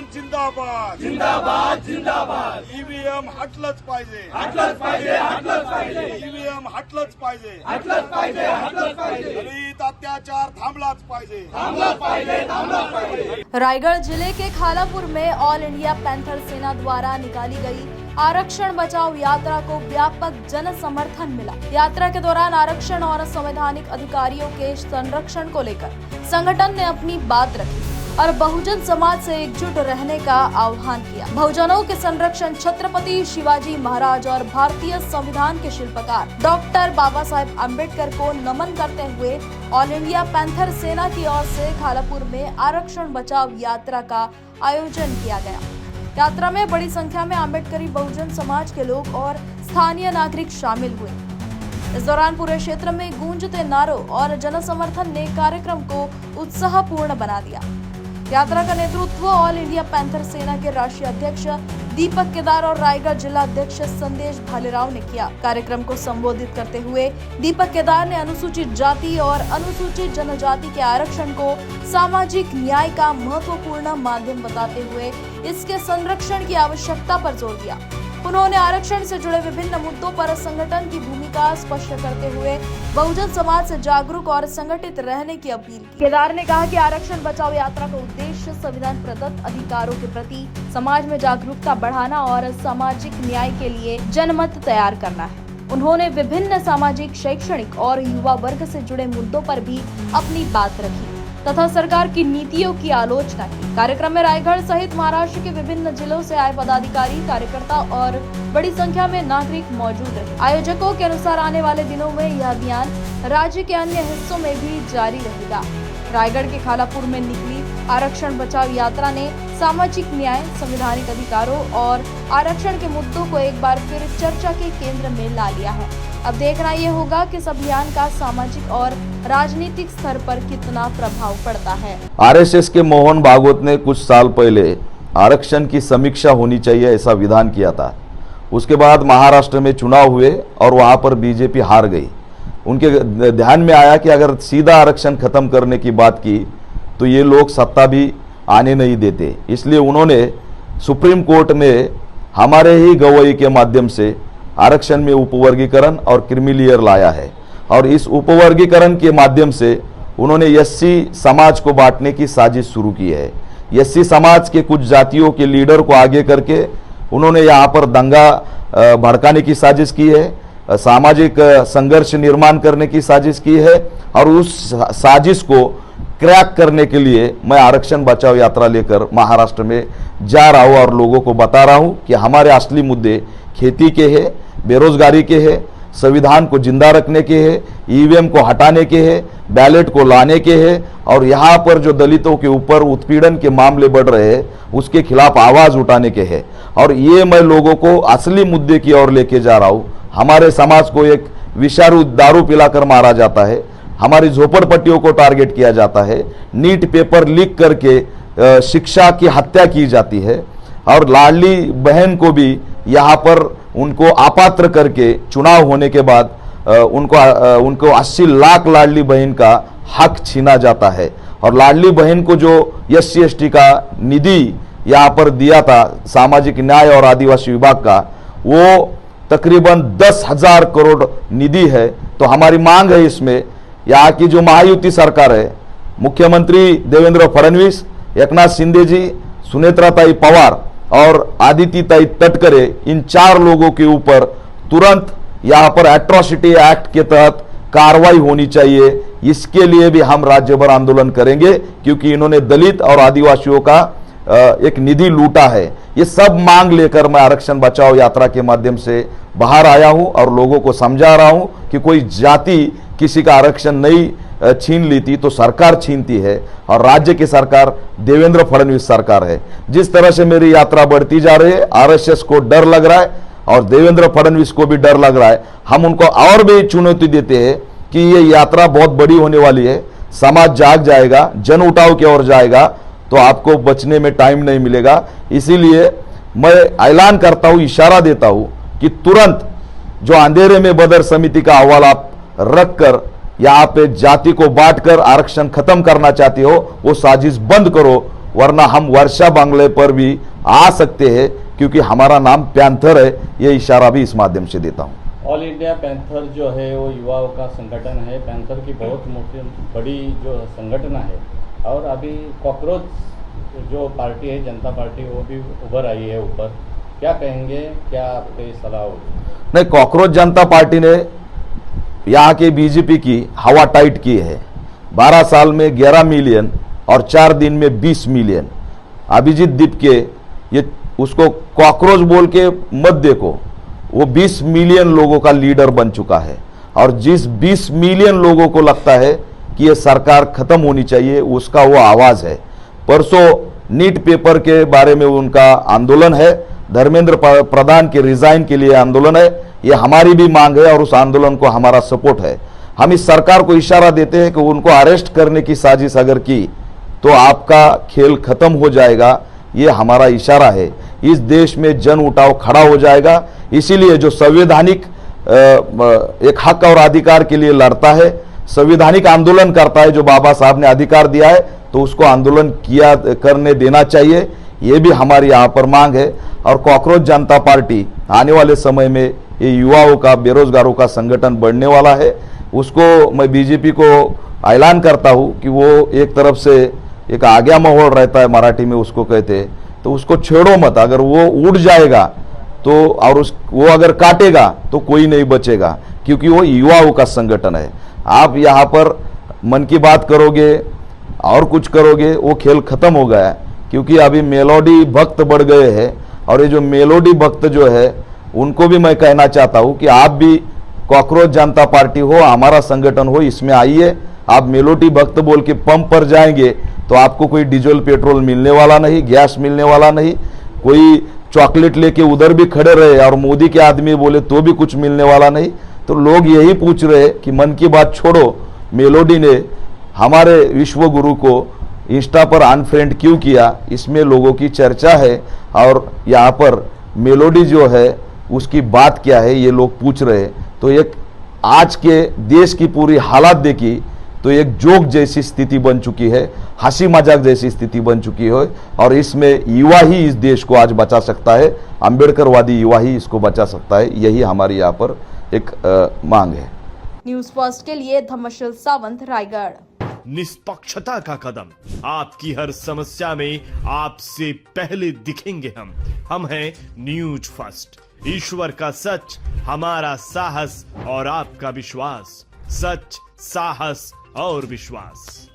संविधान जिंदाबाद जिंदाबाद जिंदाबाद ईव्हीएम हटलंच पाहिजे हटलंच पाहिजे हटलंच पाहिजे ईव्हीएम हटलंच पाहिजे हटलंच पाहिजे हटलंच पाहिजे दलित अत्याचार थांबलाच पाहिजे थांबलाच पाहिजे थांबलाच पाहिजे। रायगढ़ जिले के खालापुर में ऑल इंडिया पैंथर सेना द्वारा निकाली गई आरक्षण बचाओ यात्रा को व्यापक जन समर्थन मिला। यात्रा के दौरान आरक्षण और संवैधानिक अधिकारियों के संरक्षण को लेकर संगठन ने अपनी बात रखी और बहुजन समाज से एकजुट रहने का आह्वान किया। बहुजनों के संरक्षण छत्रपति शिवाजी महाराज और भारतीय संविधान के शिल्पकार डॉक्टर बाबा साहेब अम्बेडकर को नमन करते हुए ऑल इंडिया पैंथर सेना की ओर से खालापुर में आरक्षण बचाओ यात्रा का आयोजन किया गया। यात्रा में बड़ी संख्या में अम्बेडकरी बहुजन समाज के लोग और स्थानीय नागरिक शामिल हुए। इस दौरान पूरे क्षेत्र में गूंजते नारों और जन समर्थन ने कार्यक्रम को उत्साहपूर्ण बना दिया। यात्रा का नेतृत्व ऑल इंडिया पैंथर सेना के राष्ट्रीय अध्यक्ष दीपक केदार और रायगढ़ जिला अध्यक्ष संदेश भालेराव ने किया। कार्यक्रम को संबोधित करते हुए दीपक केदार ने अनुसूचित जाति और अनुसूचित जनजाति के आरक्षण को सामाजिक न्याय का महत्वपूर्ण माध्यम बताते हुए इसके संरक्षण की आवश्यकता पर जोर दिया। उन्होंने आरक्षण से जुड़े विभिन्न मुद्दों पर संगठन की भूमिका स्पष्ट करते हुए बहुजन समाज से जागरूक और संगठित रहने की अपील की। केदार ने कहा कि आरक्षण बचाओ यात्रा का उद्देश्य संविधान प्रदत्त अधिकारों के प्रति समाज में जागरूकता बढ़ाना और सामाजिक न्याय के लिए जनमत तैयार करना है। उन्होंने विभिन्न सामाजिक, शैक्षणिक और युवा वर्ग से जुड़े मुद्दों पर भी अपनी बात रखी तथा सरकार की नीतियों की आलोचना की। कार्यक्रम में रायगढ़ सहित महाराष्ट्र के विभिन्न जिलों से आए पदाधिकारी, कार्यकर्ता और बड़ी संख्या में नागरिक मौजूद रहे। आयोजकों के अनुसार आने वाले दिनों में यह अभियान राज्य के अन्य हिस्सों में भी जारी रहेगा। रायगढ़ के खालापुर में निकली आरक्षण बचाओ यात्रा ने सामाजिक न्याय, संवैधानिक अधिकारों और आरक्षण के मुद्दों को एक बार फिर चर्चा के केंद्र में ला लिया है। अब देखना ये होगा कि इस अभियान का सामाजिक और राजनीतिक स्तर पर कितना प्रभाव पड़ता है। आरएसएस के मोहन भागवत ने कुछ साल पहले आरक्षण की समीक्षा होनी चाहिए ऐसा विधान किया था। उसके बाद महाराष्ट्र में चुनाव हुए और वहां पर बीजेपी हार गई। उनके ध्यान में आया कि अगर सीधा आरक्षण खत्म करने की बात की तो ये लोग सत्ता भी आने नहीं देते, इसलिए उन्होंने सुप्रीम कोर्ट में हमारे ही गवाही के माध्यम से आरक्षण में उपवर्गीकरण और क्रीमीलेयर लाया है और इस उपवर्गीकरण के माध्यम से उन्होंने एससी समाज को बांटने की साजिश शुरू की है। एससी समाज के कुछ जातियों के लीडर को आगे करके उन्होंने यहाँ पर दंगा भड़काने की साजिश की है, सामाजिक संघर्ष निर्माण करने की साजिश की है और उस साजिश को क्रैक करने के लिए मैं आरक्षण बचाओ यात्रा लेकर महाराष्ट्र में जा रहा हूँ और लोगों को बता रहा हूँ कि हमारे असली मुद्दे खेती के हैं, बेरोजगारी के हैं, संविधान को जिंदा रखने के हैं, ईवीएम को हटाने के हैं, बैलेट को लाने के हैं और यहाँ पर जो दलितों के ऊपर उत्पीड़न के मामले बढ़ रहे हैं उसके खिलाफ आवाज उठाने के हैं और ये मैं लोगों को असली मुद्दे की ओर लेके जा रहा हूँ। हमारे समाज को एक विषारू दारू पिलाकर मारा जाता है, हमारी झोपड़पट्टियों को टारगेट किया जाता है, नीट पेपर लीक करके शिक्षा की हत्या की जाती है और लाडली बहन को भी यहाँ पर उनको अपात्र करके चुनाव होने के बाद उनको 80 लाख लाडली बहन का हक छीना जाता है और लाडली बहन को जो SC/ST का निधि यहाँ पर दिया था सामाजिक न्याय और आदिवासी विभाग का, वो तकरीबन 10,000 करोड़ निधि है। तो हमारी मांग है इसमें यहाँ की जो महायुति सरकार है, मुख्यमंत्री देवेंद्र फडणवीस, एकनाथ शिंदे जी, सुनेत्राताई पवार और आदित्यताई तटकरे, इन 4 लोगों के ऊपर तुरंत यहाँ पर एट्रोसिटी एक्ट के तहत कार्रवाई होनी चाहिए। इसके लिए भी हम राज्य भर आंदोलन करेंगे क्योंकि इन्होंने दलित और आदिवासियों का एक निधि लूटा है। ये सब मांग लेकर मैं आरक्षण बचाओ यात्रा के माध्यम से बाहर आया हूं और लोगों को समझा रहा हूं कि कोई जाति किसी का आरक्षण नहीं छीन लेती तो सरकार छीनती है और राज्य की सरकार देवेंद्र फडणवीस सरकार है। जिस तरह से मेरी यात्रा बढ़ती जा रही है, आरएसएस को डर लग रहा है और देवेंद्र फडणवीस को भी डर लग रहा है। हम उनको और भी चुनौती देते हैं कि ये यात्रा बहुत बड़ी होने वाली है, समाज जाग जाएगा, जन उठाव की ओर जाएगा तो आपको बचने में टाइम नहीं मिलेगा। इसीलिए मैं ऐलान करता हूं, इशारा देता हूं कि तुरंत जो अंधेरे में बदर समिति का अहवाल आप रखकर यहाँ पे जाति को बांटकर आरक्षण खत्म करना चाहते हो, वो साजिश बंद करो वरना हम वर्षा बंगले पर भी आ सकते हैं, क्योंकि हमारा नाम पैंथर है। ये इशारा भी इस माध्यम से देता हूँ। ऑल इंडिया पैंथर जो है वो युवाओं का संगठन है। पैंथर की बहुत बड़ी जो संगठन है, और अभी कॉकरोच जो पार्टी है, जनता पार्टी, वो भी उभर आई है ऊपर। क्या कहेंगे, क्या आपकी सलाह होगी? नहीं, कॉकरोच जनता पार्टी ने यहाँ के बीजेपी की हवा टाइट की है। 12 साल में 11 मिलियन और 4 दिन में 20 मिलियन। अभिजीत दीप के ये उसको कॉकरोच बोल के मत देखो, वो 20 मिलियन लोगों का लीडर बन चुका है। और जिस 20 मिलियन लोगों को लगता है कि ये सरकार खत्म होनी चाहिए, उसका वो आवाज है। परसों नीट पेपर के बारे में उनका आंदोलन है, धर्मेंद्र प्रधान के रिजाइन के लिए आंदोलन है। ये हमारी भी मांग है और उस आंदोलन को हमारा सपोर्ट है। हम इस सरकार को इशारा देते हैं कि उनको अरेस्ट करने की साजिश अगर की तो आपका खेल खत्म हो जाएगा। ये हमारा इशारा है। इस देश में जन उठाव खड़ा हो जाएगा। इसीलिए जो संवैधानिक एक हक और अधिकार के लिए लड़ता है, संवैधानिक आंदोलन करता है, जो बाबा साहब ने अधिकार दिया है, तो उसको आंदोलन किया करने देना चाहिए। ये भी हमारी यहाँ पर मांग है। और कॉकरोच जनता पार्टी आने वाले समय में ये युवाओं का, बेरोजगारों का संगठन बढ़ने वाला है। उसको मैं बीजेपी को ऐलान करता हूँ कि वो एक तरफ से एक आज्ञा माहौल रहता है, मराठी में उसको कहते हैं, तो उसको छेड़ो मत। अगर वो उड़ जाएगा तो, और वो अगर काटेगा तो कोई नहीं बचेगा, क्योंकि वो युवाओं का संगठन है। आप यहाँ पर मन की बात करोगे और कुछ करोगे, वो खेल खत्म हो गया है। क्योंकि अभी मेलोडी भक्त बढ़ गए हैं, और ये जो मेलोडी भक्त जो है, उनको भी मैं कहना चाहता हूँ कि आप भी कॉकरोच जनता पार्टी हो, हमारा संगठन हो, इसमें आइए। आप मेलोडी भक्त बोल के पंप पर जाएंगे तो आपको कोई डीजल पेट्रोल मिलने वाला नहीं, गैस मिलने वाला नहीं। कोई चॉकलेट लेके उधर भी खड़े रहे और मोदी के आदमी बोले तो भी कुछ मिलने वाला नहीं। तो लोग यही पूछ रहे कि मन की बात छोड़ो, मेलोडी ने हमारे विश्व गुरु को इंस्टा पर अनफ्रेंड क्यों किया, इसमें लोगों की चर्चा है। और यहाँ पर मेलोडी जो है उसकी बात क्या है, ये लोग पूछ रहे। तो एक आज के देश की पूरी हालात देखी तो एक जोक जैसी स्थिति बन चुकी है, हंसी मजाक जैसी स्थिति बन चुकी है। और इसमें युवा ही इस देश को आज बचा सकता है, अंबेडकरवादी युवा ही इसको बचा सकता है। यही हमारी यहाँ पर एक मांग है। न्यूज फर्स्ट के लिए धम्मशील सावंत, रायगढ़। निष्पक्षता का कदम, आपकी हर समस्या में आपसे पहले दिखेंगे हम हैं न्यूज फर्स्ट। ईश्वर का सच, हमारा साहस और आपका विश्वास। सच, साहस और विश्वास।